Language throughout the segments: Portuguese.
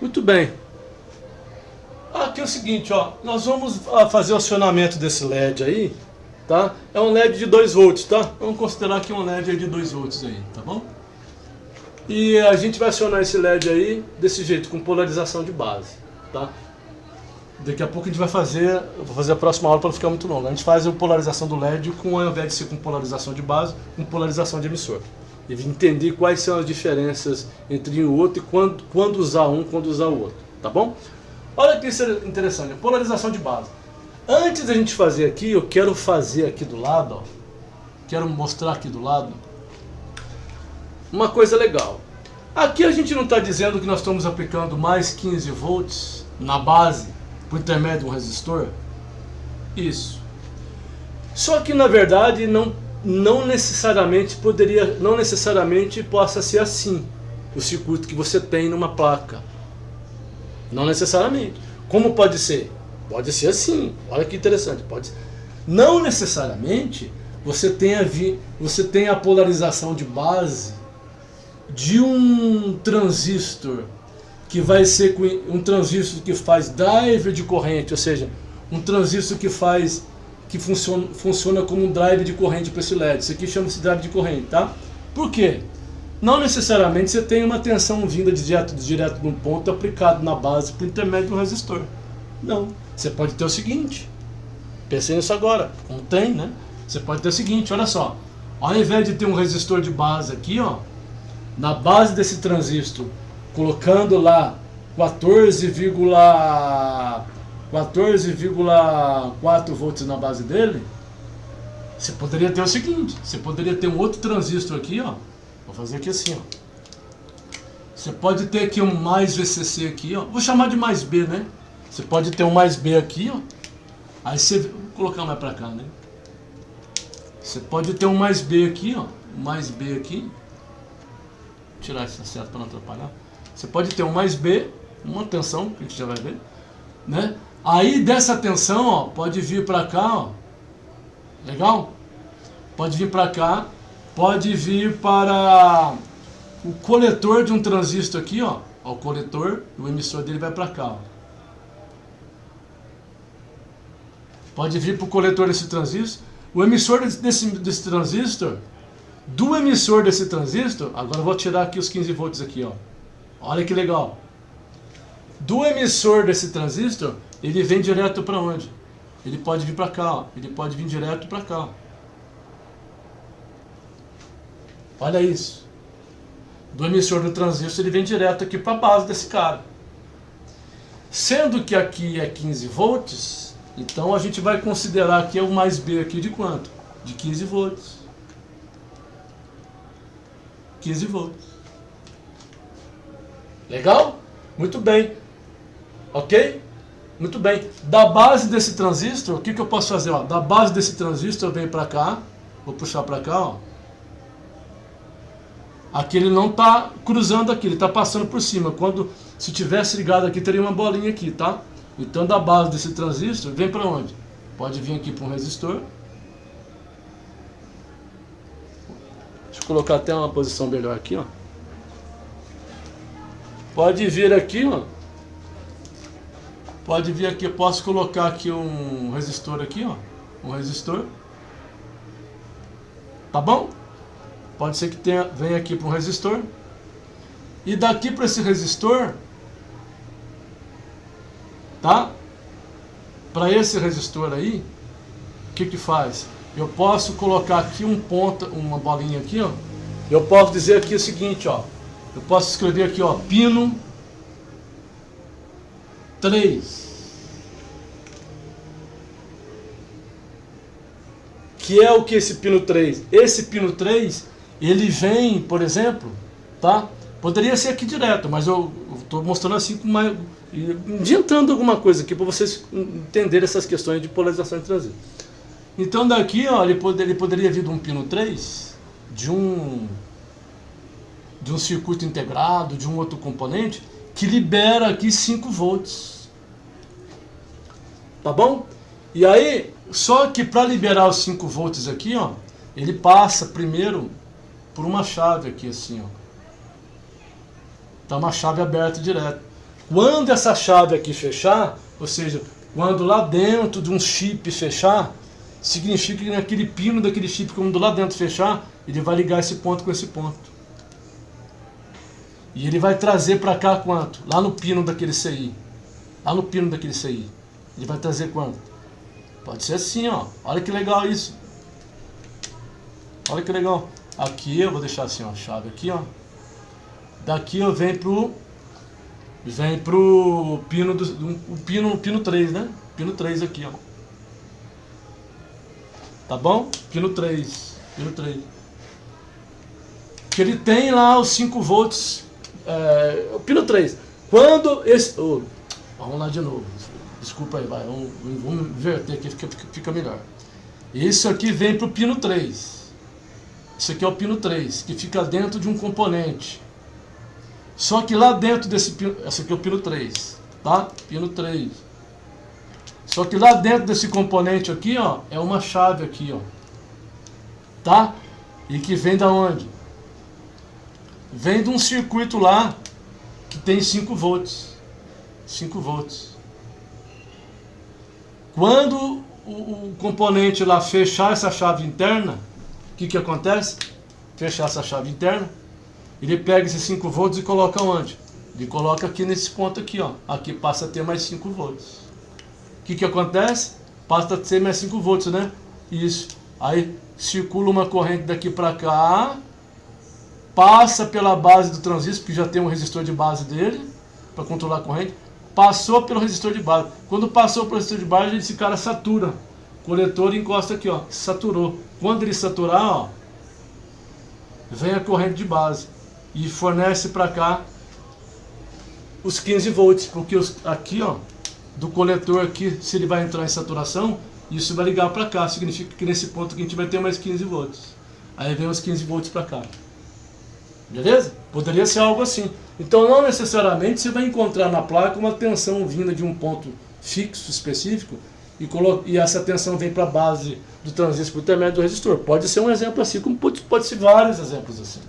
Muito bem. Aqui é o seguinte, ó, nós vamos fazer o acionamento desse LED aí, tá? É um LED de 2 volts, tá? Vamos considerar que é um LED de 2 volts aí, tá bom? E a gente vai acionar esse LED aí desse jeito, com polarização de base, tá? Daqui a pouco a gente vai fazer, eu vou fazer a próxima aula para não ficar muito longa. A gente faz a polarização do LED ao invés de ser com polarização de base, com polarização de emissor. E entender quais são as diferenças entre um e o outro e quando usar um, quando usar o outro, tá bom? Olha que interessante, a polarização de base. Antes da gente fazer aqui, eu quero fazer aqui do lado, ó, quero mostrar aqui do lado uma coisa legal. Aqui a gente não está dizendo que nós estamos aplicando mais 15 volts na base por intermédio de um resistor? Isso. Só que na verdade não necessariamente possa ser assim o circuito que você tem numa placa. Não necessariamente. Como pode ser? Pode ser assim. Olha que interessante. Pode ser. Não necessariamente você tem a polarização de base de um transistor que vai ser um transistor que faz driver de corrente, ou seja, um transistor que funciona como um drive de corrente para esse LED. Isso aqui chama-se drive de corrente, tá? Por quê? Não necessariamente você tem uma tensão vinda direto de um ponto aplicado na base por intermédio de um resistor. Não. Você pode ter o seguinte, pensei nisso agora, como tem, né? Você pode ter o seguinte, olha só, ao invés de ter um resistor de base aqui, ó, na base desse transistor, colocando lá 14,4 volts na base dele, você poderia ter o seguinte, você poderia ter um outro transistor aqui, ó, vou fazer aqui assim, ó. Você pode ter aqui um mais VCC aqui, ó, vou chamar de mais B, né? Você pode ter um mais B aqui, ó, aí você, vou colocar mais pra cá, né? Você pode ter um mais B aqui, ó, um mais B aqui, vou tirar essa seta para não atrapalhar. Você pode ter um mais B, uma tensão, que a gente já vai ver, né? Aí dessa tensão, ó, pode vir para cá, ó, legal? Pode vir para cá, pode vir para o coletor de um transistor aqui, ó, o coletor, o emissor dele vai para cá, ó. Pode vir para o coletor desse transistor, o emissor desse transistor, do emissor desse transistor, agora eu vou tirar aqui os 15 volts aqui, ó. Olha que legal. Do emissor desse transistor, ele vem direto para onde? Ele pode vir para cá, ó. Ele pode vir direto para cá. Olha isso. Do emissor do transistor, ele vem direto aqui para a base desse cara. Sendo que aqui é 15 volts, então a gente vai considerar que é o mais B aqui de quanto? De 15 volts. 15 volts. Legal? Muito bem. Ok? Muito bem. Da base desse transistor, o que eu posso fazer? Ó? Da base desse transistor eu venho para cá. Vou puxar para cá. Ó. Aqui ele não está cruzando aqui, ele está passando por cima. Se tivesse ligado aqui, teria uma bolinha aqui, tá? Então da base desse transistor, vem para onde? Pode vir aqui para um resistor. Deixa eu colocar até uma posição melhor aqui, ó. Pode vir aqui, ó. Pode vir aqui, eu posso colocar aqui um resistor aqui, ó. Um resistor. Tá bom? Pode ser que venha aqui para um resistor. E daqui para esse resistor, tá? Para esse resistor aí, o que faz? Eu posso colocar aqui uma bolinha aqui, ó. Eu posso dizer aqui o seguinte, ó. Eu posso escrever aqui, ó, pino 3. Que é o que esse pino 3? Esse pino 3, ele vem, por exemplo, tá? Poderia ser aqui direto, mas eu estou mostrando assim com mais, adiantando alguma coisa aqui para vocês entenderem essas questões de polarização de transistor. Então daqui, ó, ele poderia vir de um pino 3, de um circuito integrado, de um outro componente, que libera aqui 5 volts. Tá bom? E aí, só que para liberar os 5 volts aqui, ó, ele passa primeiro por uma chave aqui, assim, ó. Tá uma chave aberta direto. Quando essa chave aqui fechar, ou seja, quando lá dentro de um chip fechar, significa que naquele pino daquele chip, quando lá dentro fechar, ele vai ligar esse ponto com esse ponto. E ele vai trazer para cá quanto? Lá no pino daquele CI. Lá no pino daquele CI. Ele vai trazer quanto? Pode ser assim, ó. Olha que legal isso. Olha que legal. Aqui eu vou deixar assim, ó, a chave aqui, ó. Daqui eu venho pro pino pino 3, né? Pino 3 aqui, ó. Tá bom? Pino 3. Que ele tem lá os 5 volts. O pino 3. Quando esse... vamos lá de novo. Desculpa aí, vai. Vamos inverter aqui, fica melhor. Isso aqui vem pro pino 3. Isso aqui é o pino 3, que fica dentro de um componente. Só que lá dentro desse pino... Esse aqui é o pino 3, tá? Pino 3. Só que lá dentro desse componente aqui, ó, é uma chave aqui, ó. Tá? E que vem da onde? Vem de um circuito lá que tem 5 volts. 5 volts. Quando o componente lá fechar essa chave interna, o que acontece? Fechar essa chave interna, ele pega esses 5 volts e coloca onde? Ele coloca aqui nesse ponto aqui, ó. Aqui passa a ter mais 5 volts. O que acontece? Passa a ter mais 5 volts, né? Isso. Aí circula uma corrente daqui para cá, passa pela base do transistor, que já tem um resistor de base dele, para controlar a corrente, passou pelo resistor de base. Quando passou pelo resistor de base, esse cara satura. O coletor encosta aqui, ó, saturou. Quando ele saturar, ó, vem a corrente de base e fornece para cá os 15 volts, porque aqui, ó, do coletor aqui, se ele vai entrar em saturação, isso vai ligar para cá, significa que nesse ponto aqui a gente vai ter mais 15 volts. Aí vem os 15 volts para cá. Beleza? Poderia ser algo assim. Então não necessariamente você vai encontrar na placa uma tensão vinda de um ponto fixo, específico, e essa tensão vem para a base do transistor por intermédio do resistor. Pode ser um exemplo assim, como pode ser vários exemplos assim.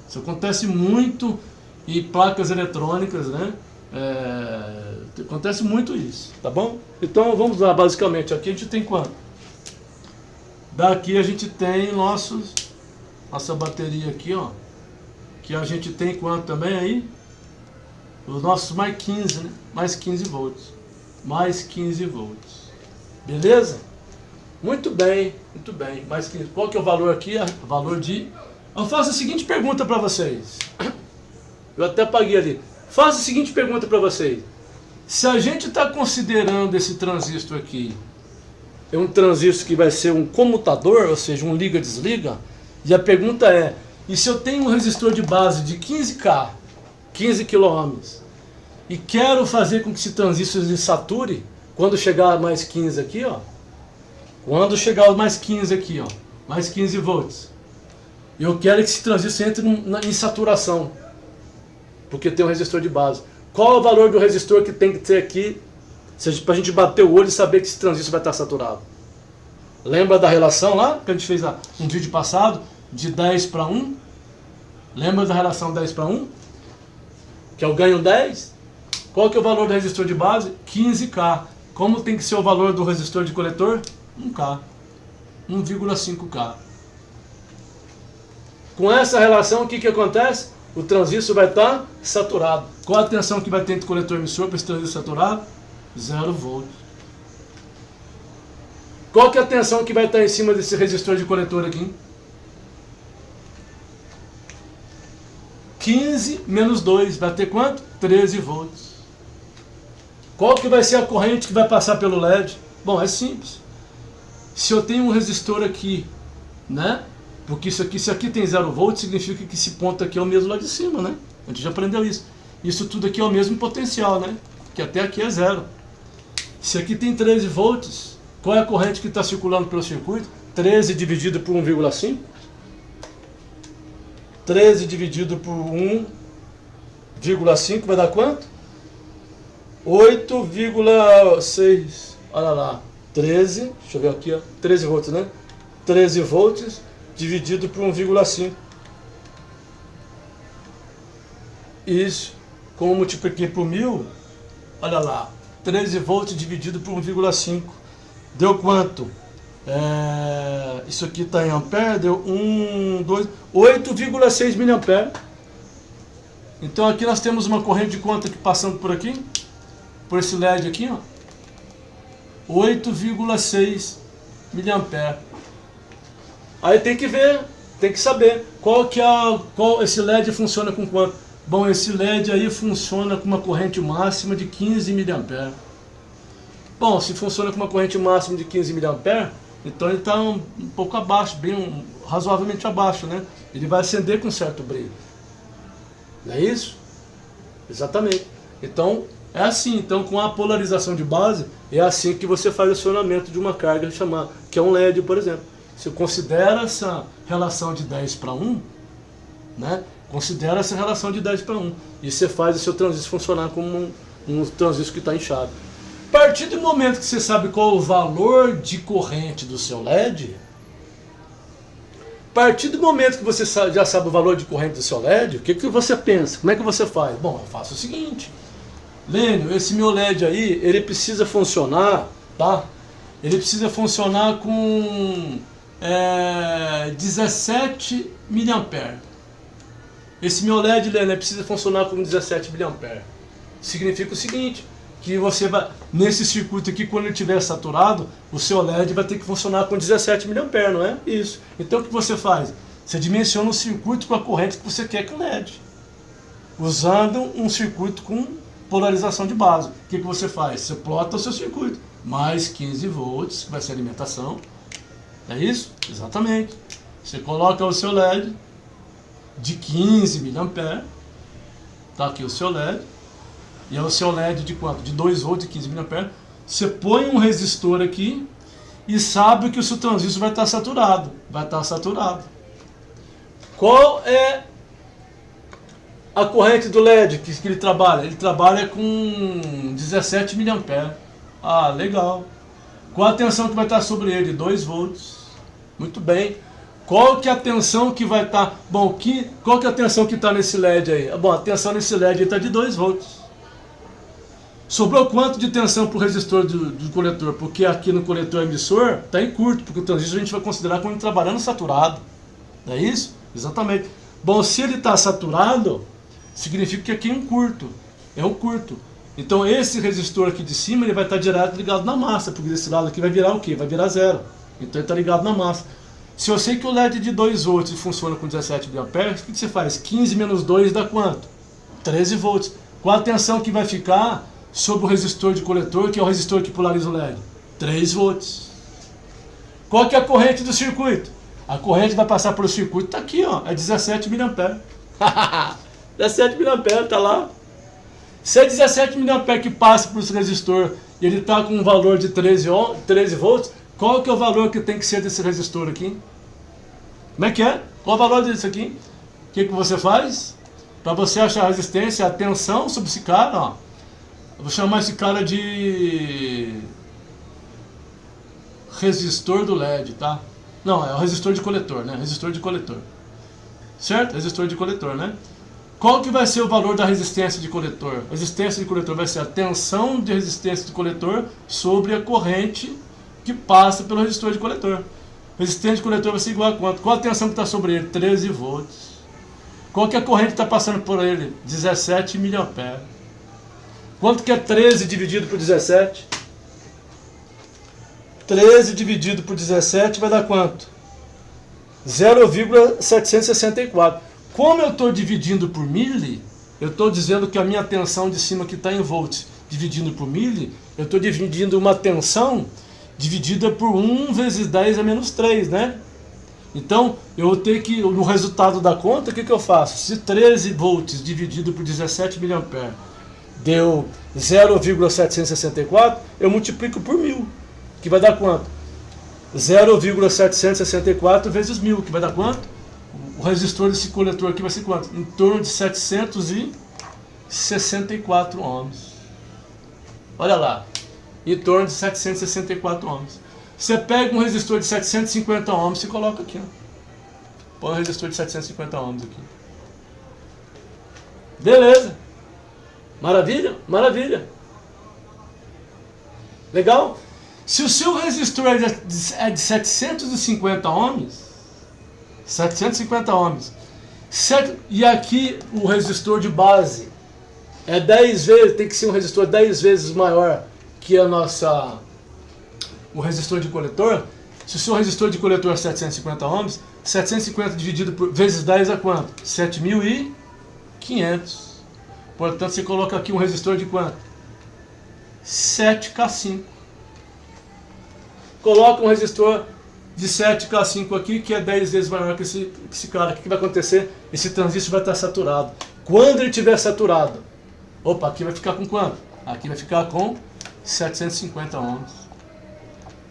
Isso acontece muito em placas eletrônicas, né? Acontece muito isso, tá bom? Então vamos lá, basicamente, aqui a gente tem quanto? Daqui a gente tem nossa bateria aqui, ó, que a gente tem quanto também aí? Os nossos mais 15, né? Mais 15 volts. Mais 15 volts. Beleza? Muito bem, muito bem. Mais 15. Qual que é o valor aqui? O valor de... Eu faço a seguinte pergunta para vocês. Eu até apaguei ali. Faço a seguinte pergunta para vocês. Se a gente está considerando esse transistor aqui, é um transistor que vai ser um comutador, ou seja, um liga-desliga, e a pergunta é, e se eu tenho um resistor de base de 15K, 15 kΩ, e quero fazer com que esse transistor se sature, quando chegar a mais 15 aqui, ó, quando chegar a mais 15 aqui, ó, mais 15 volts, eu quero que esse transistor entre em saturação, porque tem um resistor de base. Qual é o valor do resistor que tem que ter aqui, para a gente bater o olho e saber que esse transistor vai estar saturado? Lembra da relação lá, que a gente fez um vídeo passado, de 10 para 1? Lembra da relação 10 para 1? Que é o ganho 10? Qual que é o valor do resistor de base? 15K. Como tem que ser o valor do resistor de coletor? 1K. 1,5K. Com essa relação, o que acontece? O transistor vai estar saturado. Qual a tensão que vai ter entre coletor e emissor para esse transistor saturado? 0 volts. Qual que é a tensão que vai estar em cima desse resistor de coletor aqui? 15 menos 2, vai ter quanto? 13 volts. Qual que vai ser a corrente que vai passar pelo LED? Bom, é simples. Se eu tenho um resistor aqui, né? Porque se aqui tem 0 volts, significa que esse ponto aqui é o mesmo lá de cima, né? A gente já aprendeu isso. Isso tudo aqui é o mesmo potencial, né? Que até aqui é 0. Se aqui tem 13 volts, qual é a corrente que está circulando pelo circuito? 13 dividido por 1,5. 13 dividido por 1,5 vai dar quanto? 8,6. Olha lá. 13, deixa eu ver aqui, ó. 13 volts, né? 13 volts dividido por 1,5. Isso. como eu multipliquei por 1000, olha lá, 13 volts dividido por 1,5. Deu quanto? Isso aqui está em ampere, deu 8,6 miliampere. Então aqui nós temos uma corrente de quanto aqui passando por aqui? Por esse LED aqui, ó. 8,6 miliampere. Aí tem que ver, tem que saber qual esse LED funciona com quanto. Bom, esse LED aí funciona com uma corrente máxima de 15 miliampere. Bom, se funciona com uma corrente máxima de 15 miliampere, então ele está um pouco abaixo, razoavelmente abaixo, né? Ele vai acender com certo brilho. Não é isso? Exatamente. Então, é assim. Então, com a polarização de base, é assim que você faz o acionamento de uma carga que é um LED, por exemplo. Você considera essa relação de 10 para 1, né? Considera essa relação de 10 para 1. E você faz o seu transistor funcionar como um transistor que está inchado. A partir do momento que você sabe qual o valor de corrente do seu LED, a partir do momento que você já sabe o valor de corrente do seu LED, o que você pensa? Como é que você faz? Bom, eu faço o seguinte. Lênio, esse meu LED aí, ele precisa funcionar, tá? Ele precisa funcionar com 17 miliampere. Esse meu LED, Lênio, precisa funcionar com 17 miliampere. Significa o seguinte, que você vai, nesse circuito aqui, quando ele estiver saturado, o seu LED vai ter que funcionar com 17 miliampere, não é? Isso. Então o que você faz? Você dimensiona o circuito com a corrente que você quer com o LED. Usando um circuito com polarização de base. O que você faz? Você plota o seu circuito. Mais 15 volts, que vai ser a alimentação. É isso? Exatamente. Você coloca o seu LED de 15 miliampere. Está aqui o seu LED. E é o seu LED de quanto? De 2 volts e 15 miliampere. Você põe um resistor aqui e sabe que o seu transistor vai estar saturado. Vai estar saturado. Qual é a corrente do LED que ele trabalha? Ele trabalha com 17 miliampere. Ah, legal. Qual a tensão que vai estar sobre ele? 2 volts. Muito bem. Qual que é a tensão que vai estar... Bom, qual que é a tensão que está nesse LED aí? Bom, a tensão nesse LED está de 2 volts. Sobrou quanto de tensão para o resistor do coletor? Porque aqui no coletor emissor está em curto, porque o transistor a gente vai considerar como trabalhando saturado. Não é isso? Exatamente. Bom, se ele está saturado, significa que aqui é um curto. É um curto. Então esse resistor aqui de cima ele vai estar direto ligado na massa, porque desse lado aqui vai virar o quê? Vai virar zero. Então ele está ligado na massa. Se eu sei que o LED de 2 volts funciona com 17 mA, o que você faz? 15 menos 2 dá quanto? 13 volts. Qual a tensão que vai ficar sobre o resistor de coletor, que é o resistor que polariza o LED? 3 volts. Qual que é a corrente do circuito? A corrente vai passar pelo circuito, está aqui, ó, é 17 mA. 17 mA, está lá. Se é 17 mA que passa por esse resistor e ele está com um valor de 13 volts, qual que é o valor que tem que ser desse resistor aqui? Como é que é? Qual o valor disso aqui? O que você faz? Para você achar a resistência, a tensão sobre esse cara, ó. Eu vou chamar esse cara de resistor do LED, tá? Não, é o resistor de coletor, né? Resistor de coletor. Certo? Resistor de coletor, né? Qual que vai ser o valor da resistência de coletor? A resistência de coletor vai ser a tensão de resistência de coletor sobre a corrente que passa pelo resistor de coletor. Resistência de coletor vai ser igual a quanto? Qual a tensão que está sobre ele? 13 volts. Qual que é a corrente que está passando por ele? 17 mA. Quanto que é 13 dividido por 17? 13 dividido por 17 vai dar quanto? 0,764. Como eu estou dividindo por mili, eu estou dizendo que a minha tensão de cima que está em volts, dividindo por mili, eu estou dividindo uma tensão dividida por 1 vezes 10 a menos 3, né? Então, eu vou ter que, no resultado da conta, o que eu faço? Se 13 volts dividido por 17 mA deu 0,764, eu multiplico por 1000, que vai dar quanto? 0,764 vezes 1000, que vai dar quanto? O resistor desse coletor aqui vai ser quanto? Em torno de 764 ohms. Olha lá, em torno de 764 ohms. Você pega um resistor de 750 ohms e coloca aqui, ó. Põe um resistor de 750 ohms aqui. Beleza. Maravilha? Maravilha. Legal? Se o seu resistor é de 750 ohms, 750 ohms, e aqui o resistor de base é 10 vezes, tem que ser um resistor 10 vezes maior que o resistor de coletor. Se o seu resistor de coletor é 750 ohms, 750 dividido por vezes 10 é quanto? 7.500. Portanto, você coloca aqui um resistor de quanto? 7K5. Coloca um resistor de 7K5 aqui, que é 10 vezes maior que esse cara. O que vai acontecer? Esse transistor vai estar saturado. Quando ele estiver saturado, opa, aqui vai ficar com quanto? Aqui vai ficar com 750 ohms.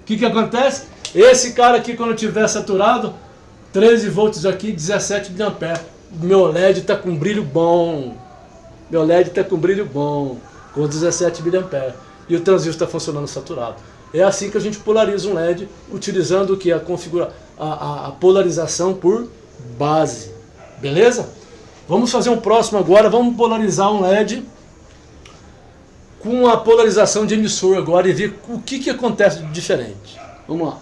O que acontece? Esse cara aqui, quando estiver saturado, 13 volts aqui, 17 mA. Meu LED está com brilho bom. Meu LED está com brilho bom, com 17 mA. E o transistor está funcionando saturado. É assim que a gente polariza um LED, utilizando o que? A polarização por base. Beleza? Vamos fazer um próximo agora. Vamos polarizar um LED com a polarização de emissor agora e ver o que acontece de diferente. Vamos lá.